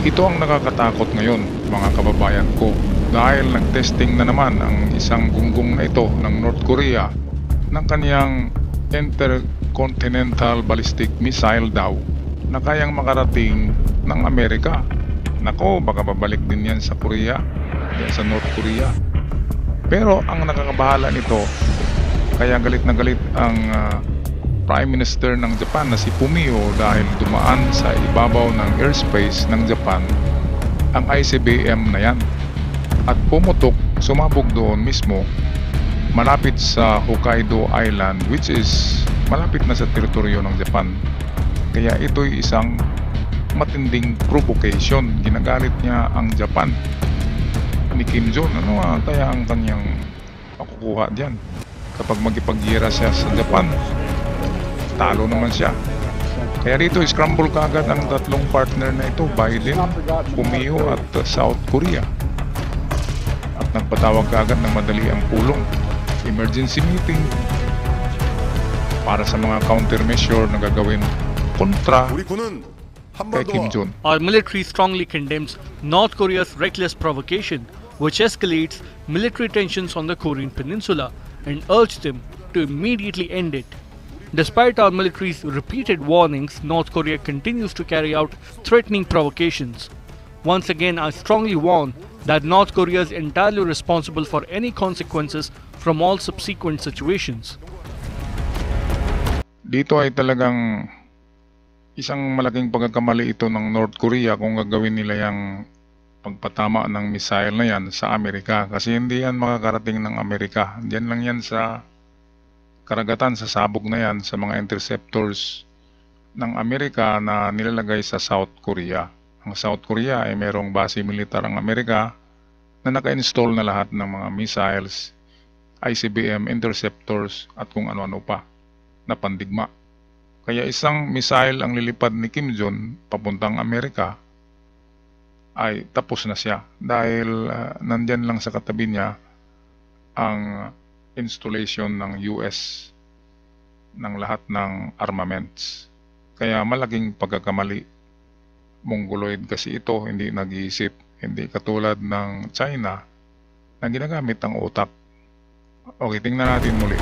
Ito ang nakakatakot ngayon, mga kababayan ko, dahil nag-testing na naman ang isang gunggong na ito ng North Korea ng kaniyang intercontinental ballistic missile daw na kayang makarating ng Amerika. Nako, baka babalik din yan sa Korea, yan sa North Korea. Pero ang nakakabahala nito, kaya galit na galit ang Prime Minister ng Japan na si Fumio dahil dumaan sa ibabaw ng airspace ng Japan ang ICBM na yan at pumutok, sumabog doon mismo malapit sa Hokkaido Island, which is malapit na sa teritoryo ng Japan. Kaya ito'y isang matinding provocation. Ginagalit niya ang Japan ni Kim Jong. Ano kaya ang kanyang makukuha diyan kapag magipag-gira siya sa Japan? Talo naman siya. Kaya dito scramble kaagad ang tatlong partner na ito, Biden, Fumio at South Korea. At nagpatawag kaagad ng madali ang pulong, emergency meeting para sa mga countermeasure na gagawin kontra kay Kim Jong. Our military strongly condemns North Korea's reckless provocation, which escalates military tensions on the Korean peninsula, and urged them to immediately end it. Despite our military's repeated warnings, North Korea continues to carry out threatening provocations. Once again, I strongly warn that North Korea is entirely responsible for any consequences from all subsequent situations. Dito ay talagang isang malaking pagkakamali ito ng North Korea kung gagawin nila yung pagpatama ng missile na yan sa Amerika, kasi hindi yan makakarating ng Amerika. Diyan lang yan sa karagatan, sa sabog na yan, sa mga interceptors ng Amerika na nilalagay sa South Korea. Ang South Korea ay merong base militar ang Amerika na naka-install na lahat ng mga missiles, ICBM, interceptors at kung ano-ano pa na pandigma. Kaya isang missile ang lilipad ni Kim Jong papuntang Amerika ay tapos na siya dahil nandyan lang sa katabi niya ang installation ng US ng lahat ng armaments. Kaya malaking pagkakamali. Mongoloid kasi ito, hindi nag-iisip, hindi katulad ng China na ginagamit ang utak. Okay, tingnan natin muli.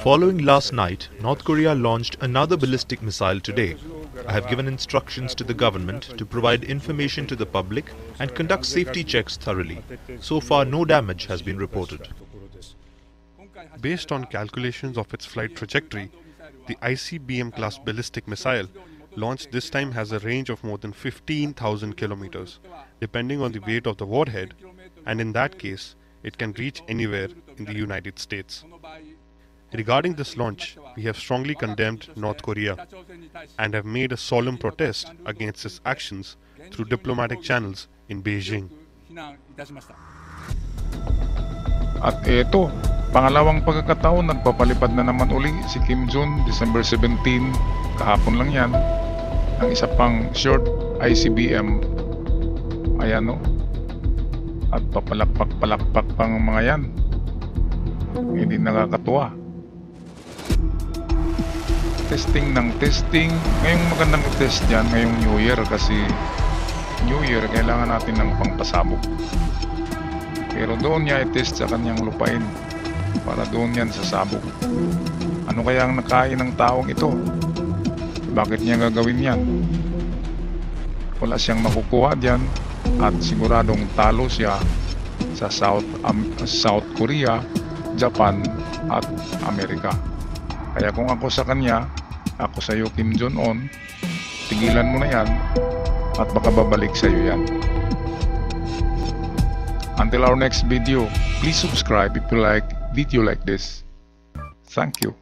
Following last night, North Korea launched another ballistic missile today. I have given instructions to the government to provide information to the public and conduct safety checks thoroughly. So far, no damage has been reported. Based on calculations of its flight trajectory, the ICBM class ballistic missile launched this time has a range of more than 15,000 kilometers, depending on the weight of the warhead, and in that case, it can reach anywhere in the United States. Regarding this launch, we have strongly condemned North Korea and have made a solemn protest against its actions through diplomatic channels in Beijing. At ito, pangalawang pagkakataon, nagpapalipad na naman uli si Kim Jong, December 17, kahapon lang yan, ang isa pang short ICBM. Ayan o. At papalakpak-palakpak pang mga yan. Hindi nakakatuwa. Testing ng testing. Ngayong magandang test dyan, ngayong New Year, kasi New Year, kailangan natin ng pangpasabog. Pero doon niya i-test sa kanyang lupain para doon yan sasabog. Ano kaya ang nakain ng taong ito? Bakit niya gagawin yan? Wala siyang makukuha dyan at siguradong talo siya sa South Korea, Japan at Amerika. Kaya kung ako sa kanya, ako sa iyo Kim Jong-un, tigilan mo na yan at baka babalik sa iyo yan. Until our next video, please subscribe if you like video like this. Thank you.